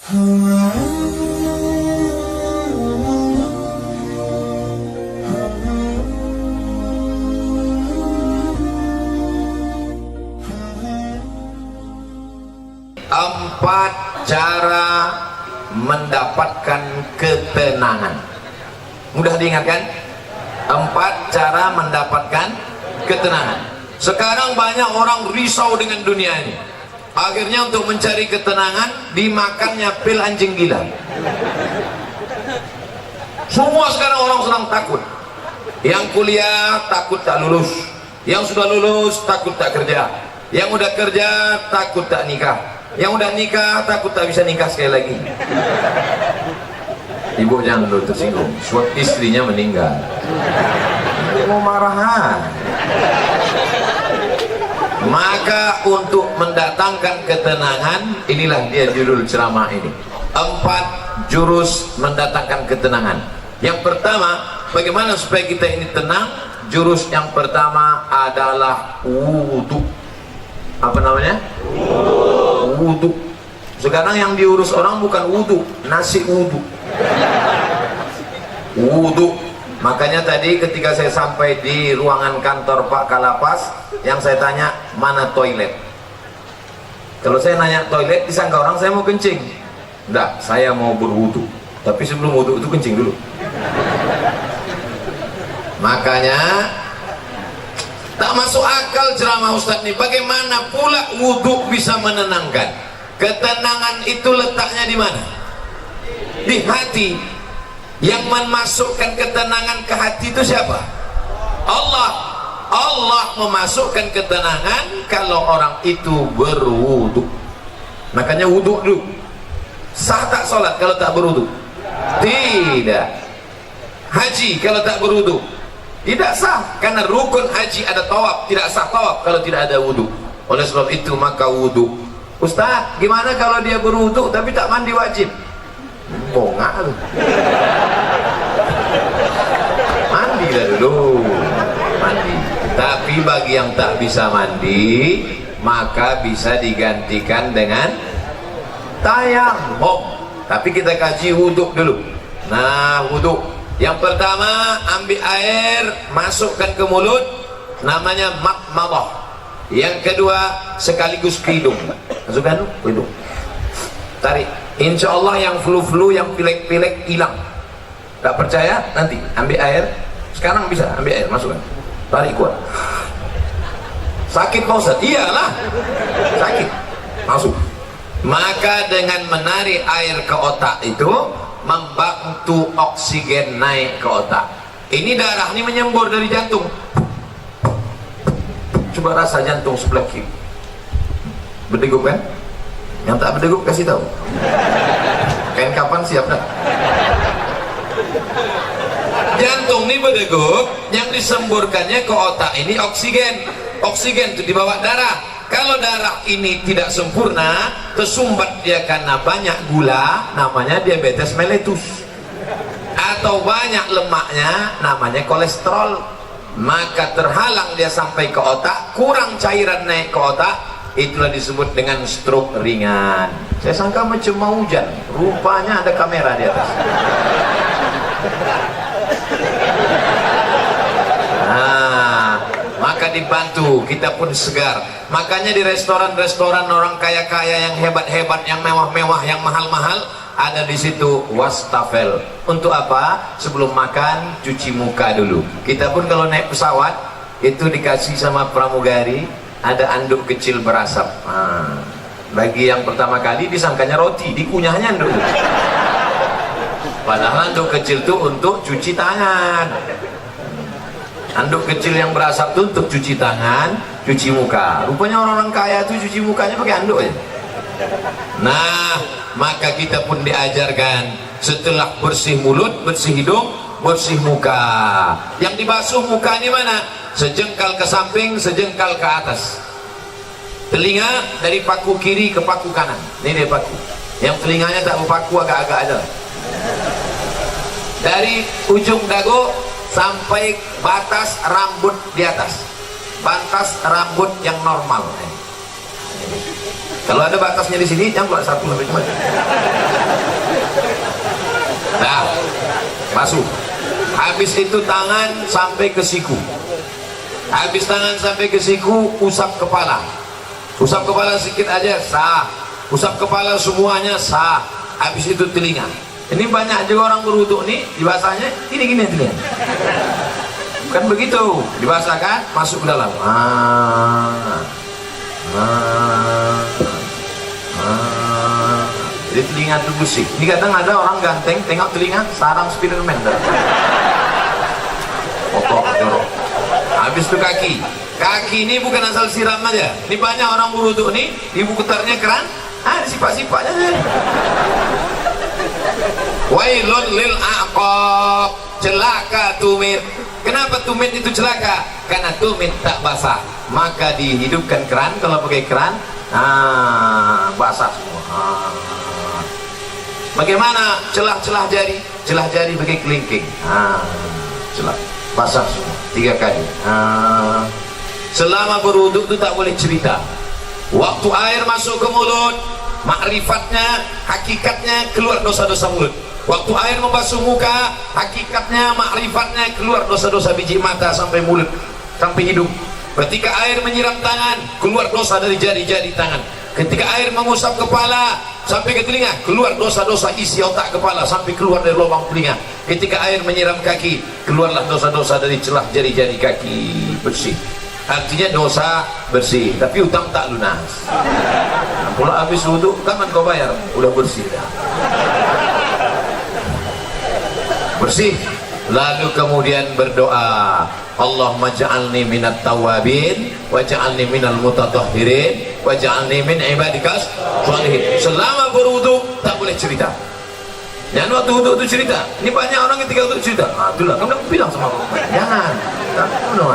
Empat cara mendapatkan ketenangan. Mudah diingatkan? Empat cara mendapatkan ketenangan. Sekarang banyak orang risau dengan dunia ini. Akhirnya untuk mencari ketenangan dimakannya pil anjing gila. Semua sekarang orang sedang takut. Yang kuliah takut tak lulus, yang sudah lulus takut tak kerja, yang udah kerja takut tak nikah, yang udah nikah takut tak bisa nikah sekali lagi. Ibu jangan dulu tersinggung, suatu istrinya meninggal. Dia mau marahan. Maka untuk mendatangkan ketenangan, inilah dia judul ceramah ini. 4 jurus mendatangkan ketenangan. Yang pertama, bagaimana supaya kita ini tenang? Jurus yang pertama adalah wudhu. Apa namanya? Wudhu. Sekarang yang diurus orang bukan wudhu, nasi wudhu. Wudhu. Makanya tadi ketika saya sampai di ruangan kantor Pak Kalapas, yang saya tanya, mana toilet? Kalau saya nanya toilet, disangka orang saya mau kencing. Enggak, saya mau berwudu. Tapi sebelum wudu itu kencing dulu. Makanya tak masuk akal ceramah Ustadz ini. Bagaimana pula wudu bisa menenangkan? Ketenangan itu letaknya di mana? Di hati. Yang memasukkan ketenangan ke hati itu siapa? Allah. Allah memasukkan ketenangan kalau orang itu berwudu. Makanya wudu dulu. Sah tak sholat kalau tak berwudu? Tidak. Haji kalau tak berwudu? Tidak sah, karena rukun haji ada tawaf. Tidak sah tawaf kalau tidak ada wudu. Oleh sebab itu maka wudu. Ustaz, gimana kalau dia berwudu tapi tak mandi wajib? Bongak lu. Mandi lah dulu. Mandi. Tapi bagi yang tak bisa mandi, maka bisa digantikan dengan tayammum. Tapi kita kaji wudhu dulu. Nah, wudhu yang pertama, ambil air, masukkan ke mulut, namanya madmadah. Yang kedua, sekaligus ke hidung. Masukkan ke hidung, tarik. Insya Allah yang flu-flu, yang pilek-pilek hilang. Tak percaya? Nanti ambil air. Sekarang bisa ambil air, masukkan, tarik kuat. Sakit Pak Ustaz? Iyalah, sakit. Masuk. Maka dengan menarik air ke otak itu membantu oksigen naik ke otak. Ini darah ini menyembur dari jantung. Coba rasa jantung sebelah kiri. Berdegup kan? Yang tak berdegup kasih tahu. Kain kapan siap dah? Jantung ini berdegup, yang disemburkannya ke otak ini oksigen. Oksigen itu dibawa darah. Kalau darah ini tidak sempurna, tersumbat dia karena banyak gula, namanya diabetes mellitus. Atau banyak lemaknya, namanya kolesterol. Maka terhalang dia sampai ke otak, kurang cairan naik ke otak, itulah disebut dengan stroke ringan. Saya sangka macam mau hujan, rupanya ada kamera di atas. Maka dibantu, kita pun segar. Makanya di restoran-restoran orang kaya-kaya yang hebat-hebat, yang mewah-mewah, yang mahal-mahal, ada di situ wastafel. Untuk apa? Sebelum makan cuci muka dulu. Kita pun kalau naik pesawat itu dikasih sama pramugari, ada anduk kecil berasap. Bagi yang pertama kali disangkanya roti, dikunyahnya anduk. Padahal anduk kecil itu untuk cuci tangan. Anduk kecil yang berasap itu untuk cuci tangan, cuci muka. Rupanya orang-orang kaya itu cuci mukanya pakai anduk ya. Nah, maka kita pun diajarkan setelah bersih mulut, bersih hidung, bersih muka. Yang dibasuh muka ini mana? Sejengkal ke samping, sejengkal ke atas. Telinga dari paku kiri ke paku kanan. Ini dia paku. Yang telinganya tak berpaku, agak-agak aja. Dari ujung dagu sampai batas rambut di atas, batas rambut yang normal. Kalau ada batasnya di sini, jangan keluar satu sampai cuma. basuh. Habis itu tangan sampai ke siku. Habis tangan sampai ke siku, usap kepala. Usap kepala sedikit aja sah. Usap kepala semuanya sah. Habis itu telinga. Ini banyak juga orang berwudu nih, dibasahnya gini-gini telinga. Bukan begitu, dibasahkan masuk ke dalam. Jadi telinga itu bersih. Ini kadang ada orang ganteng tengok telinga sarang Spiderman. Kotor, jorok. Habis itu kaki. Kaki ini bukan asal siram aja. Ini banyak orang berwudu nih, ibu putarnya keran, sifat-sifatnya aja. Wailun lil aqab, celaka tumit. Kenapa tumit itu celaka? Karena tumit tak basah. Maka dihidupkan keran, kalau pakai keran, basah semua. Bagaimana celah-celah jari? Celah jari pakai kelingking. Celah, basah semua 3 kali. Selama berwudu itu tak boleh cerita. Waktu air masuk ke mulut, makrifatnya, hakikatnya keluar dosa-dosa mulut. Waktu air membasuh muka, hakikatnya, makrifatnya keluar dosa-dosa biji mata sampai mulut, sampai hidung. Ketika air menyiram tangan, keluar dosa dari jari-jari tangan. Ketika air mengusap kepala sampai ke telinga, keluar dosa-dosa isi otak kepala sampai keluar dari lubang telinga. Ketika air menyiram kaki, keluarlah dosa-dosa dari celah jari-jari kaki, bersih. Artinya dosa bersih, tapi utang tak lunas. Kalau habis wudu, kapan kau bayar? Udah bersih dah. Bersih. Lalu kemudian berdoa, Allahumma ja'alni minat tawabin wa ja'alni minal mutatahhirin wa ja'alni min ibadikas sholihin. Selama berwudu tak boleh cerita. Jangan waktu wudu itu cerita. Ini banyak orang ketika wudu cerita. Itulah kamu udah bilang sama aku. Jangan.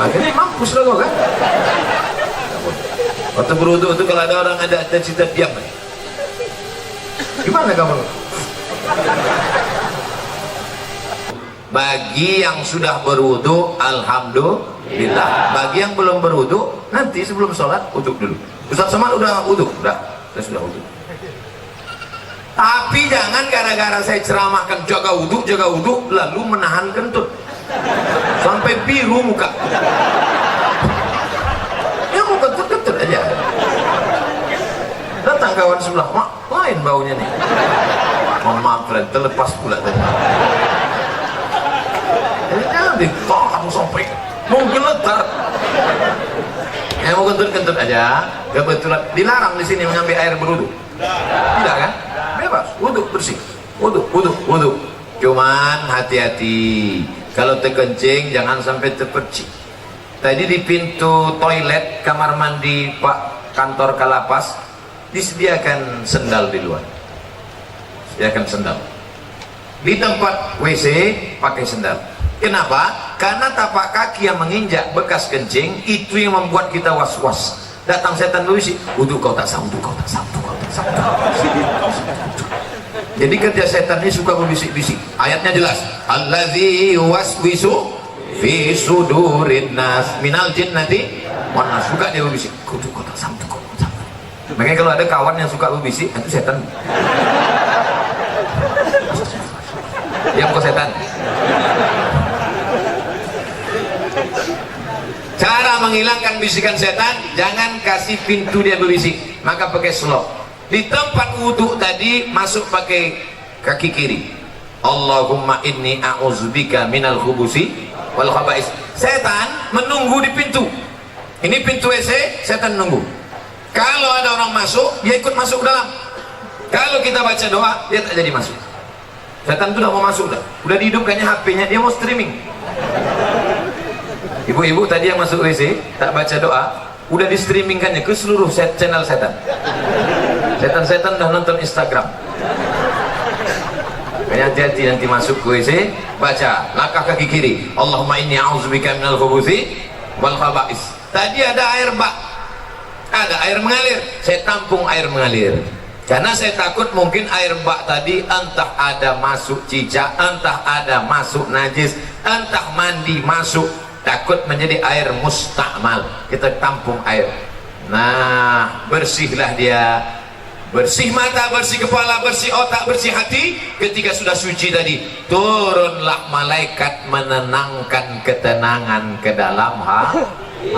Akhirnya mampus lah kau kan. Waktu berwudu itu kalau ada orang ada cerita, diam. Gimana kamu? Bagi yang sudah berwudu, alhamdulillah. Bagi yang belum berwudu, nanti sebelum sholat wudu dulu. Ustaz Somad udah wudu? Udah sudah wudu. Tapi jangan gara-gara saya ceramahkan jaga wudu, lalu menahan kentut sampai biru muka. Ya mau kentut aja. Datang kawan sebelah, mak, lain baunya nih. Mohon maaf, terlepas pula tadi. Jangan ditahan sampai mungkin letar. Yang mau kentut aja. Kebetulan dilarang di sini mengambil air berwudu. Tidak kan? Bebas, wudu bersih. Wudu. Cuman hati-hati. Kalau terkencing jangan sampai terpercik. Tadi di pintu toilet kamar mandi Pak kantor Kalapas disediakan sendal di luar. Sediakan sendal. Di tempat WC pakai sendal. Kenapa? Karena tapak kaki yang menginjak bekas kencing itu yang membuat kita was-was. Datang setan berisi, wudu kau tak sah, wudu kau tak sah. Jadi kerja setan ini suka berbisik-bisik. Ayatnya jelas, allazi waswisu fi sudurin nas minal jinnati wan nas. Suka dia berbisik, wudu kau tak sah, wudu kau tak sah. Makanya kalau ada kawan yang suka berbisik, itu setan. Diam kau setan. Cara menghilangkan bisikan setan, jangan kasih pintu dia berbisik, maka pakai slot. Di tempat wudhu tadi masuk pakai kaki kiri. Allahumma inni a'udzubika minal khubusi wal khaba'is. Setan menunggu di pintu. Ini pintu WC, setan nunggu. Kalau ada orang masuk, dia ikut masuk ke dalam. Kalau kita baca doa, dia tak jadi masuk. Setan itu udah mau masuk dah. Udah dihidupkannya HP-nya, dia mau streaming. Ibu-ibu tadi yang masuk WC tak baca doa, udah di streamingkannya ke seluruh channel setan. Setan-setan udah nonton Instagram. Hati-hati nanti masuk ke WC, baca langkah kaki kiri, Allahumma inni a'udzubika minal khubuthi wal khaba'is. Tadi ada air bak, ada air mengalir, saya tampung air mengalir. Karena saya takut mungkin air bak tadi entah ada masuk cicak, entah ada masuk najis, entah mandi masuk, takut menjadi air mustakmal. Kita tampung air. Nah, bersihlah dia. bersih mata, bersih kepala, bersih otak, bersih hati. Ketika sudah suci tadi, turunlah malaikat menenangkan ketenangan ke dalam hati.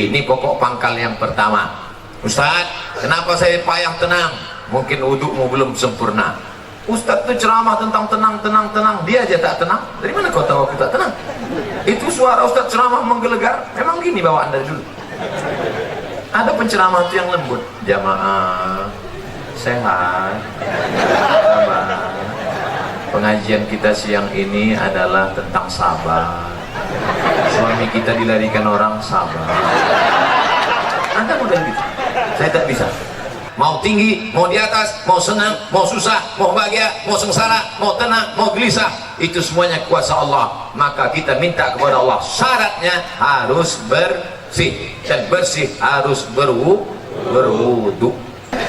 Ini pokok pangkal yang pertama. Ustaz, kenapa saya payah tenang? Mungkin wudukmu belum sempurna. Ustaz itu ceramah tentang tenang, dia aja tak tenang. Dari mana kau tahu aku tak tenang? Itu suara Ustaz ceramah menggelegar. Memang gini bawaan dari dulu. Ada penceramah itu yang lembut. Jamaah sehat, sabar. Pengajian kita siang ini adalah tentang sabar. Suami kita dilarikan orang, sabar. Anda model gitu. Saya tak bisa. Mau tinggi, mau di atas, mau senang, mau susah, mau bahagia, mau sengsara, mau tenang, mau gelisah, itu semuanya kuasa Allah. Maka kita minta kepada Allah, syaratnya harus bersih, dan bersih harus berwudu.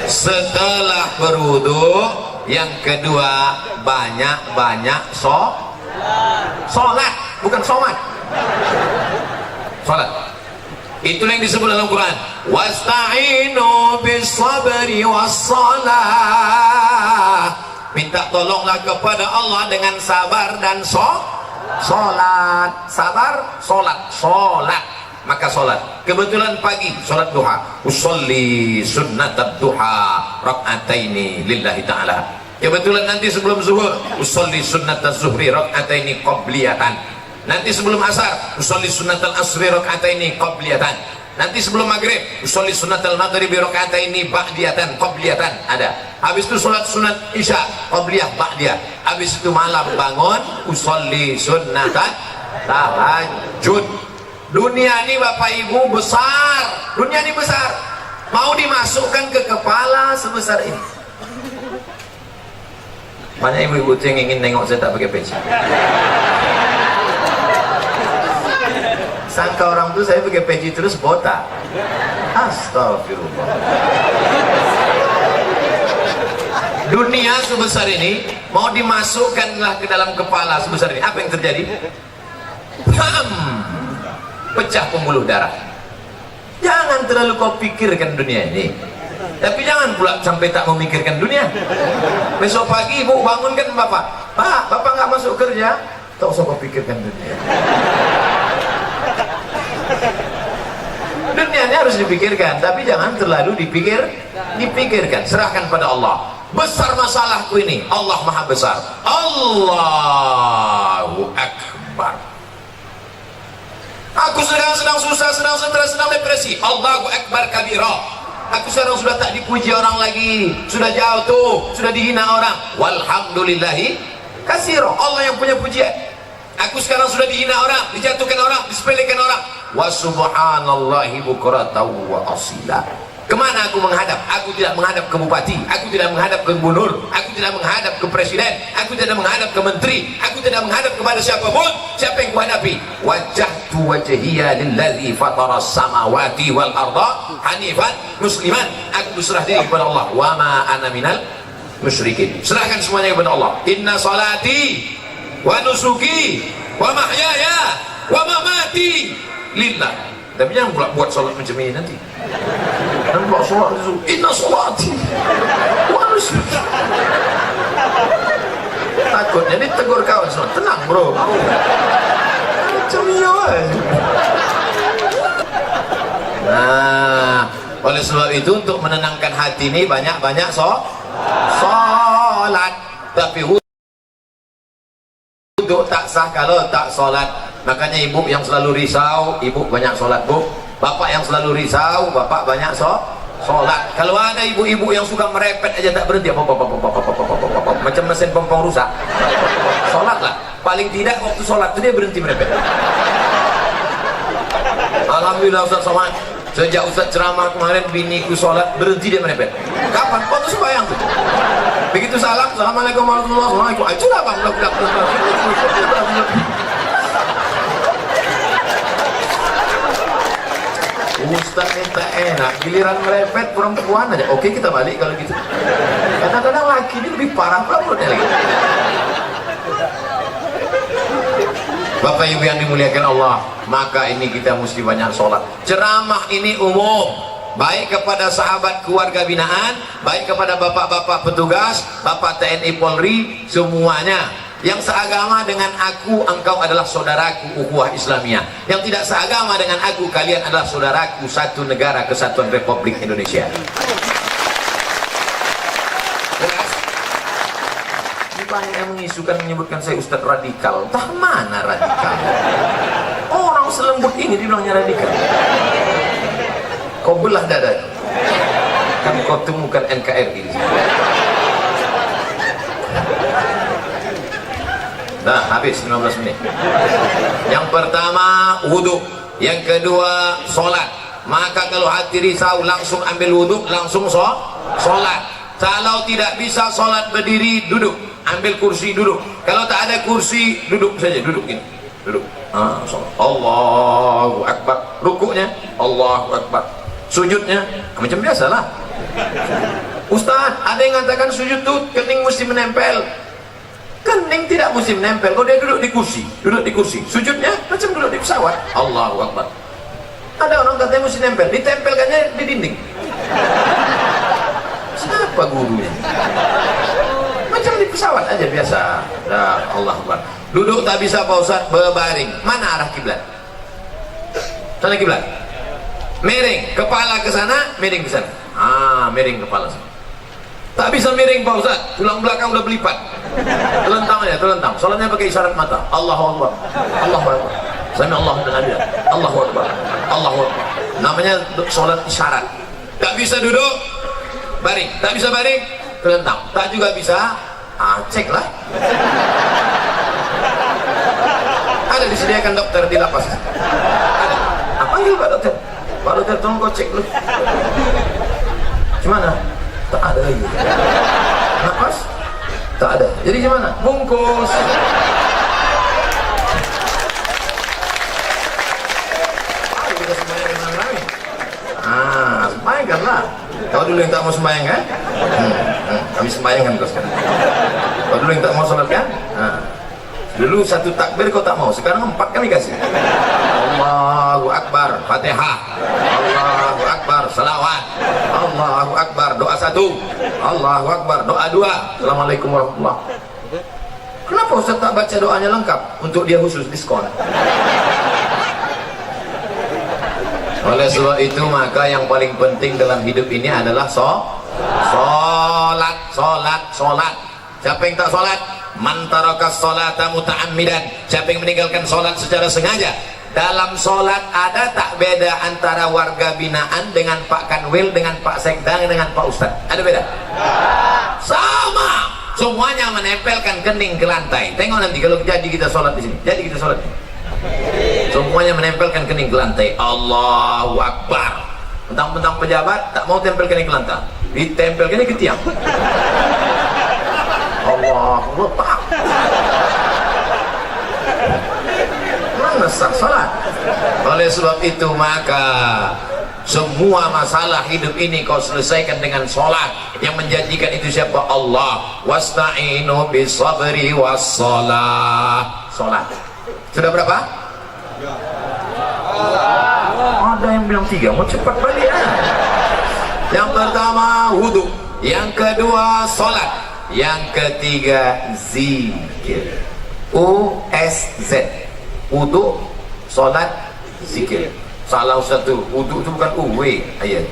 Setelah berwudu, yang kedua banyak-banyak sholat, bukan somat, sholat. Itulah yang disebut dalam Quran, wasta'inu bis-sabri was-salah. Minta tolonglah kepada Allah dengan sabar dan sholat. Sabar, sholat. Maka sholat. Kebetulan pagi sholat duha. Usolli sunnatad duha rak'ataini lillahi ta'ala. Kebetulan nanti sebelum zuhur, usolli sunnataz zuhri rak'ataini qabliyatan. Nanti sebelum asar, usolli sunnatal asri rak'ataini qabliyatan. Nanti sebelum maghrib, usolli sunnatal maghribi rak'ataini ba'diyatan qabliyatan. Ada. Habis itu sholat sunat isya qabliyah ba'diyah. Habis itu malam bangun, usolli sunnatan tahajud. Dunia ini Bapak Ibu besar. Dunia ini besar. Mau dimasukkan ke kepala sebesar ini. Banyak ibu-ibu yang ingin nengok saya tak pakai peci. Sangka orang tuh saya pakai peci terus botak. Astagfirullah. Dunia sebesar ini mau dimasukkanlah ke dalam kepala sebesar ini. Apa yang terjadi? Pecah pembuluh darah. Jangan terlalu kau pikirkan dunia ini, tapi jangan pula sampai tak memikirkan dunia. Besok pagi ibu bangunkan bapak, Pak, bapak nggak masuk kerja, tak usah kau pikirkan dunia. Dunia ini harus dipikirkan, tapi jangan terlalu dipikirkan. Serahkan pada Allah. Besar masalahku ini, Allah maha besar. Allahu Akbar. Aku sedang susah, sedang stres, sedang depresi. Allahu Akbar kabira. Aku sekarang sudah tak dipuji orang lagi, sudah jauh tuh, sudah dihina orang. Walhamdulillahi katsira. Allah yang punya pujian. Aku sekarang sudah dihina orang, dijatuhkan orang, disepelekan orang. Wa subhanallahi bukratan wa asila. Kemana aku menghadap? Aku tidak menghadap ke bupati, aku tidak menghadap ke gubernur, aku tidak menghadap ke presiden, aku tidak menghadap ke menteri, aku tidak menghadap kepada siapapun. Siapa yang kuhadapi? Wajjahtu wajhiya lillazi fatara samawati wal arda hanifan musliman. Aku berserah diri kepada Allah. Wa ma ana minal musyrikin. Serahkan semuanya kepada Allah. Inna salati wa nusuki wa mahyaya wa mamati lillah. Tapi jangan pula buat sholat macam ini nanti. Dan buat sholat itu, inna sholati wa nusuki. Takut jadi tegur kawan semua. Tenang bro, macam iya. Nah, oleh sebab itu untuk menenangkan hati ini banyak-banyak sholat. Tapi wudhu tak sah kalau tak sholat. Makanya ibu yang selalu risau, ibu banyak sholat bu. Bapak yang selalu risau, bapak banyak sholat. Kalau ada ibu-ibu yang suka merepet aja tak berhenti, macam mesin pompong rusak. Sholatlah. Paling tidak waktu sholat itu dia berhenti merepet. Alhamdulillah Ustaz Somad, sejak Ustaz ceramah kemarin biniku sholat berhenti dia merepet. Kapan? Waktu sembahyang tuh. Begitu salam, assalamualaikum warahmatullahi wabarakatuh. Itu lah bang, Ustaz minta enak, giliran merepet perempuan aja. Oke kita balik kalau gitu. Kadang-kadang laki ini lebih parah perempuannya lagi. Bapak Ibu yang dimuliakan Allah, maka ini kita mesti banyak sholat. Ceramah ini umum, baik kepada sahabat keluarga binaan, baik kepada bapak-bapak petugas, bapak TNI Polri, semuanya yang seagama dengan aku, engkau adalah saudaraku, ukhuwah Islamiyah. Yang tidak seagama dengan aku, kalian adalah saudaraku, satu negara kesatuan Republik Indonesia. Jelas? Ini banyak yang mengisukan, menyebutkan saya Ustadz radikal. Entah mana radikal? Orang selembut ini dibilangnya radikal. Kau belah dada, kan kau temukan NKRI di sini. Nah, habis 15 menit. Yang pertama wudhu, yang kedua sholat. Maka kalau hati risau langsung ambil wudhu, langsung sholat. Kalau tidak bisa sholat berdiri, duduk, ambil kursi duduk. Kalau tak ada kursi, duduk saja, duduk ini, duduk. Allahu Akbar. Rukuknya Allahu Akbar. Sujudnya macam biasalah. Ustaz, ada yang mengatakan sujud tuh kening mesti menempel. Kening tidak mesti menempel. Kalau dia duduk di kursi, duduk di kursi. Sujudnya macam duduk di pesawat. Allahu Akbar. Ada orang katanya mesti nempel, ditempelkannya di dinding. Siapa gurunya? Macam di pesawat aja biasa. Dah, Allahu Akbar. Duduk tak bisa Pak Ustaz, berbaring. Mana arah kiblat? Sana kiblat. Miring kepala ke sana, miring ke sana. Miring kepala sana. Tak bisa miring Pak Ustaz, tulang belakang udah berlipat. Telentang aja, telentang. Salatnya pakai isyarat mata. Allahu Akbar. Allahu Akbar. Sami Allahu liman hamidah. Allahu Akbar. Allahu Akbar. Namanya salat isyarat. Tak bisa duduk, baring. Tak bisa baring, telentang. Tak juga bisa, ceklah. Ada disediakan dokter di lapas. Ada. Panggil Pak Dokter. Pak Dokter, tolong kau cek dulu. Gimana? Tak ada lagi. Napas? Tak ada. Jadi gimana? Bungkus. Ayo kita sembahyang dengan rame. Sembahyangkanlah. Kau dulu yang tak mau sembahyang kan? Kami sembahyangkan kau sekarang. Kau dulu yang tak mau sholat kan? Dulu satu takbir kau tak mau, sekarang 4 kami kasih. Allahu Akbar, Fatihah. Allahu Akbar, salawat. Allahu Akbar, doa 1. Allahu Akbar, doa 2. Assalamualaikum warahmatullahi. Kenapa Ustaz tak baca doanya lengkap? Untuk dia khusus diskon. Oleh sebab itu maka yang paling penting dalam hidup ini adalah sholat. Siapa yang tak sholat? Man tarakas sholata muta'ammidan. Siapa yang meninggalkan sholat secara sengaja? Dalam sholat ada tak beda antara warga binaan dengan Pak Kanwil, dengan Pak Sekda, dengan Pak Ustadz? Ada beda? Sama. Semuanya menempelkan kening ke lantai. Tengok nanti kalau jadi kita sholat di sini. Jadi kita sholat. Semuanya menempelkan kening ke lantai. Allahu Akbar. Mentang-mentang pejabat tak mau tempel kening ke lantai. Ditempelkannya ke tiang. Allahu Akbar. Mana sah salat? Oleh sebab itu maka semua masalah hidup ini kau selesaikan dengan sholat. Yang menjanjikan itu siapa? Allah. Wasta'inu bisabri wassalah. Sholat. Sudah berapa? Ada yang bilang 3. Mau cepat balik ya. Yang pertama wudhu, yang kedua sholat, yang ketiga zikir. USZ. Wudhu, sholat, zikir. Salah satu. Wudhu itu bukan W ayat.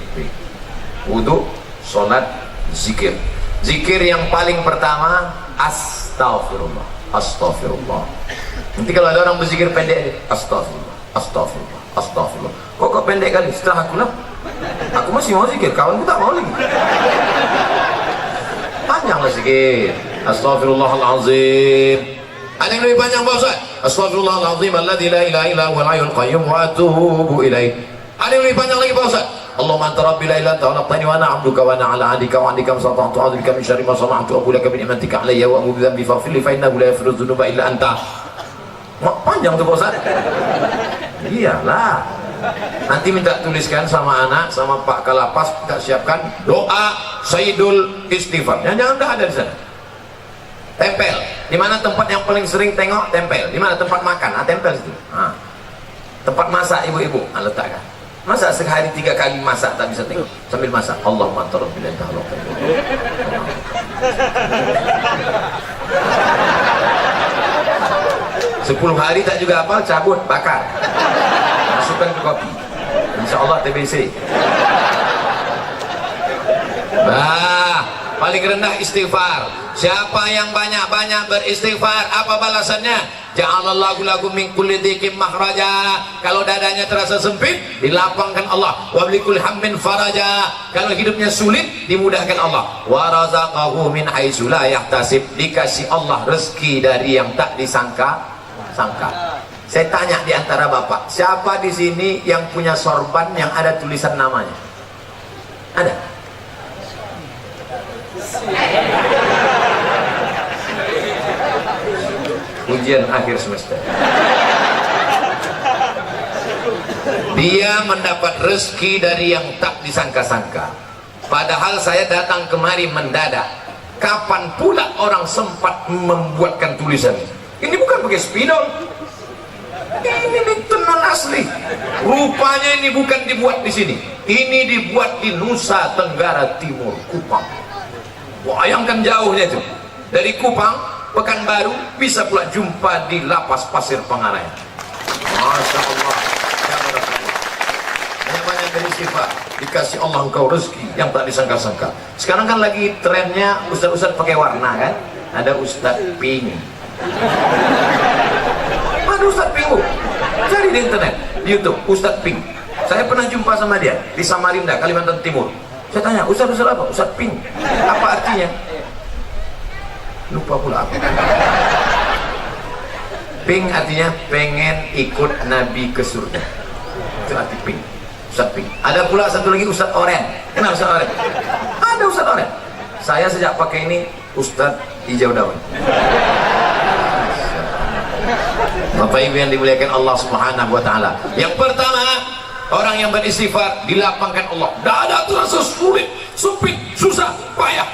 Wudhu, sholat, zikir. Zikir yang paling pertama astaghfirullah. Astaghfirullah. Nanti kalau ada orang berzikir pendek, astaghfirullah, astaghfirullah, astaghfirullah. Kok pendek kali? Setelah aku lah. Aku masih mau zikir, kawanku tak mau lagi. Panjanglah zikir. Astaghfirullahalazim. Ada yang lebih panjang Pak Ustaz? Astaghfirullahalazim alladzi la ilaha illa huwal hayyul qayyum wa atubu ilaih. Ada yang lebih panjang lagi Pak Ustaz? Allahumma anta rabbi la ilaha illa anta khalaqtani wa ana 'abduka wa ana 'ala 'ahdika wa 'adika masata'tu a'udzu bika min syarri ma sana'tu wa aqulu laka bi ni'matika 'alayya wa a'udzu bi faghfir li fa innahu la yaghfiru dzunuba illa anta. Panjang tuh Pak Ustaz. Iyalah. Nanti minta tuliskan sama anak, sama Pak Kalapas, kita siapkan doa Sayyidul Istighfar. Jangan dah ada di sana. Tempel. Di mana tempat yang paling sering tengok? Tempel. Di mana tempat makan? Tempel situ. Tempat masak ibu-ibu, letakkan. Masa sehari 3 kali masak tak bisa tengok? Sambil masak, Allahumma anta rabbil anta halaqta. 10 hari tak juga apa, cabut, bakar, masukkan ke kopi, insya Allah TBC. Nah, paling rendah istighfar. Siapa yang banyak-banyak beristighfar, apa balasannya? Ja'alallahu lakum min kulli dhiqin makhraja. Kalau dadanya terasa sempit, dilapangkan Allah. Wa bikulli hammin faraja. Kalau hidupnya sulit, dimudahkan Allah. Wa razaqahu min haitsu la yahtasib. Dikasih Allah rezeki dari yang tak disangka-sangka. Saya tanya di antara bapak, siapa di sini yang punya sorban yang ada tulisan namanya? Ada? Ujian akhir semester. Dia mendapat rezeki dari yang tak disangka-sangka. Padahal saya datang kemari mendadak. Kapan pula orang sempat membuatkan tulisan ini? Bukan pakai spidol, ini tenun asli. Rupanya ini bukan dibuat di sini, ini dibuat di Nusa Tenggara Timur, Kupang. Bayangkan jauhnya itu dari Kupang, Pekanbaru, bisa pula jumpa di Lapas Pasir Pangarayan. Masya Allah. Banyak-banyak beristighfar, dikasih Allah engkau rezeki yang tak disangka-sangka. Sekarang kan lagi trennya ustaz-ustaz pakai warna kan? Ada Ustaz Pink. Ada Ustaz Pink. Cari di internet, di YouTube, Ustaz Pink. Saya pernah jumpa sama dia di Samarinda, Kalimantan Timur. Saya tanya, Ustaz apa? Ustaz Pink. Apa artinya? Lupa pula apa. Pink artinya pengen ikut Nabi ke surga. Itu arti pink. Ustaz Pink. Ada pula satu lagi Ustaz Oren. Kenapa Ustaz Oren? Ada Ustaz Oren. Saya sejak pakai ini Ustaz Hijau Daun. Bapak Ibu yang dimuliakan Allah Subhanahu wa taala. Yang pertama, orang yang beristighfar dilapangkan Allah. Dada terasa sulit, sempit, susah, payah.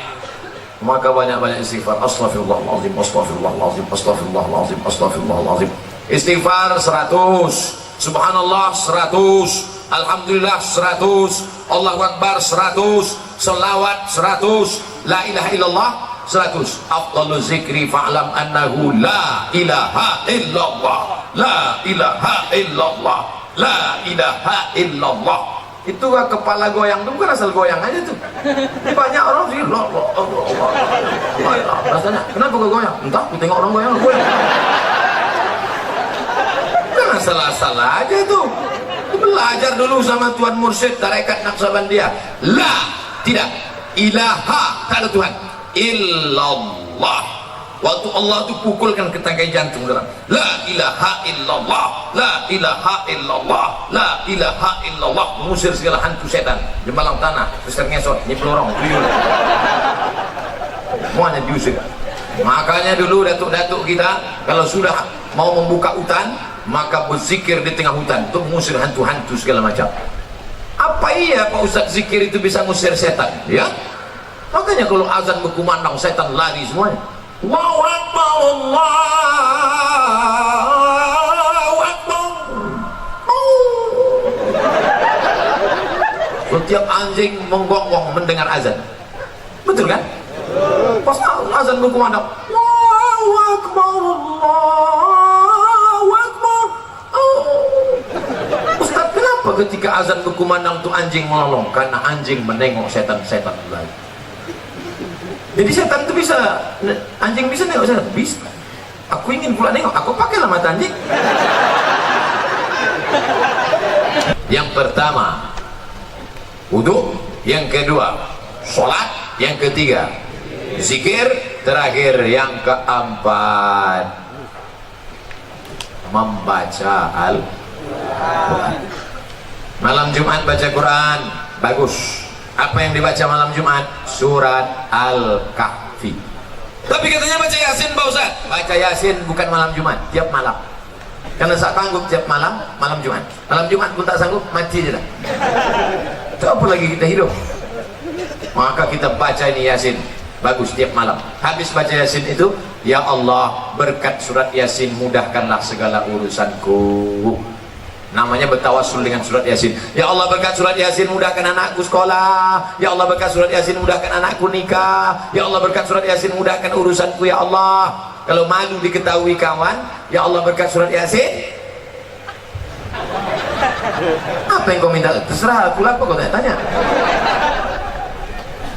Maka banyak-banyak istighfar. Astaghfirullahaladzim, astaghfirullahaladzim, astaghfirullahaladzim, astaghfirullahaladzim. Istighfar 100, subhanallah 100, alhamdulillah 100, Allahu Akbar 100, selawat 100, la ilaha illallah 100. Afdalu zikri fa'lam annahu la ilaha illallah, la ilaha illallah, la ilaha illallah. Itu kepala goyang itu bukan asal goyang aja tuh. Banyak orang sih rasanya kenapa kok goyang? Entah, aku tengok orang goyang. Jangan salah-salah aja tuh. Belajar dulu sama Tuan Mursyid Tarekat Naqsabandiyah. La, tidak, ilaha, tak ada Tuhan, illallah. Waktu Allah itu pukulkan ke tangkai jantung dalam la ilaha illallah, la ilaha illallah, la ilaha illallah, mengusir segala hantu setan, jembalang tanah, besar ngesot, nyepelorong, tuyul, semuanya diusir. Makanya dulu datuk-datuk kita kalau sudah mau membuka hutan, maka berzikir di tengah hutan untuk mengusir hantu-hantu segala macam. Apa iya Pak Ustaz zikir itu bisa mengusir setan? Ya, makanya kalau azan berkumandang setan lari semuanya. Allahu Akbar, Allahu Akbar. Setiap anjing menggonggong mendengar azan. Betul kan? Pas azan berkumandang, Allahu Akbar, Allahu Akbar. Ustaz, kenapa ketika azan berkumandang tuh anjing melolong? Karena anjing menengok setan-setan lain. Jadi setan itu bisa, anjing bisa nengok setan? Bisa. Aku ingin pula nengok, aku pakailah mata anjing. Yang pertama wudu, yang kedua sholat, yang ketiga zikir, terakhir yang keempat membaca Al-Quran. Malam Jumat baca Quran, bagus. Apa yang dibaca malam Jumat? Surat Al-Kahfi. Tapi katanya baca Yasin Pak Ustaz. Baca Yasin bukan malam Jumat, tiap malam. Karena tak sanggup tiap malam, malam Jumat. Malam Jumat pun tak sanggup, mati je dah. Itu apa lagi kita hidup? Maka kita baca ini Yasin, bagus tiap malam. Habis baca Yasin itu, ya Allah berkat surat Yasin mudahkanlah segala urusanku. namanya bertawassul dengan surat Yasin. Ya Allah, berkat surat Yasin mudahkan anakku sekolah. Ya Allah, berkat surat Yasin mudahkan anakku nikah. Ya Allah, berkat surat Yasin mudahkan urusanku ya Allah. Kalau malu diketahui kawan, ya Allah, berkat surat Yasin. Apa yang kau minta? Terserah aku lah, apa kau tanya.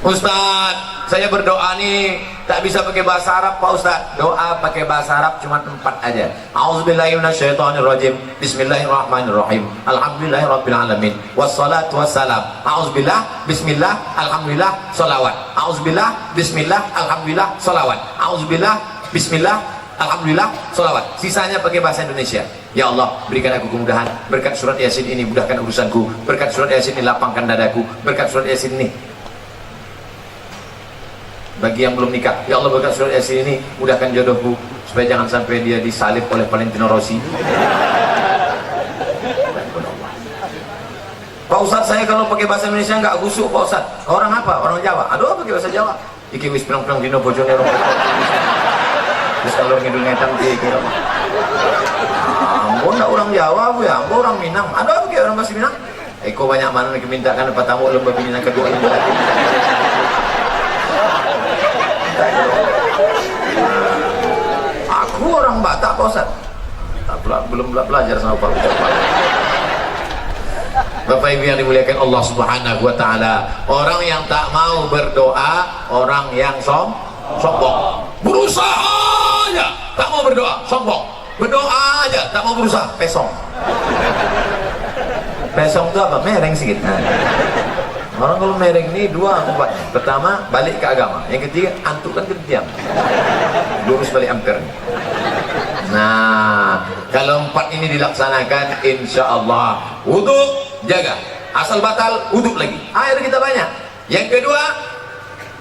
Ustaz, saya berdoa nih tak bisa pakai bahasa Arab Pak Ustaz. Doa pakai bahasa Arab cuma 4 aja. A'udzubillahi minasyaitonirrajim. Bismillahirrahmanirrahim. Alhamdulillahirabbil alamin. Wassalatu wassalam. A'udzubillah, bismillah, alhamdulillah, shalawat. A'udzubillah, bismillah, alhamdulillah, shalawat. A'udzubillah, bismillah, alhamdulillah, shalawat. Sisanya pakai bahasa Indonesia. Ya Allah, berikan aku kemudahan. Berkat surat Yasin ini mudahkan urusanku. Berkat surat Yasin ini lapangkan dadaku. Berkat surat Yasin ini bagi yang belum nikah, ya Allah, berkat surat Yasin ini mudahkan jodohku supaya jangan sampai dia disalib oleh Valentino Rossi. Pak Ustaz, saya kalau pakai bahasa Indonesia nggak gusuk Pak Ustaz. Orang apa? Orang Jawa. Aduh, pakai bahasa Jawa. Iki wis pirang-pirang dino bojone orang. Terus kalau ngidul ngetan iki. Ampun, enggak orang Jawa bu ya, ampun orang Minang. Aduh, pakai orang bahasa Minang. Eko banyak mana yang mintakan apa tamu lomba binian kedua ini lagi. Aku orang Batak Pak Ustaz. Belum belajar sama Pak Ustaz. Bapak Ibu yang dimuliakan Allah Subhanahu wa taala, orang yang tak mau berdoa, orang yang sombong. Berusaha aja tak mau berdoa, sombong. Berdoa aja tak mau berusaha, pesong. Pesong itu apa? Mereng sedikit. Orang kalau mereng ini 2 obatnya. Pertama, balik ke agama. Yang ketiga, antuk kan diam. Lurus balik ampere. Nah, kalau 4 ini dilaksanakan, insya Allah wudhu jaga. Asal batal, wudhu lagi. Air kita banyak. Yang kedua,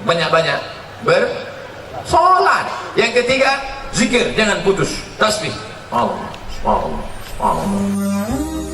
banyak-banyak bersolat. Yang ketiga, zikir, jangan putus. Tasbih. Allah, Allah, Allah.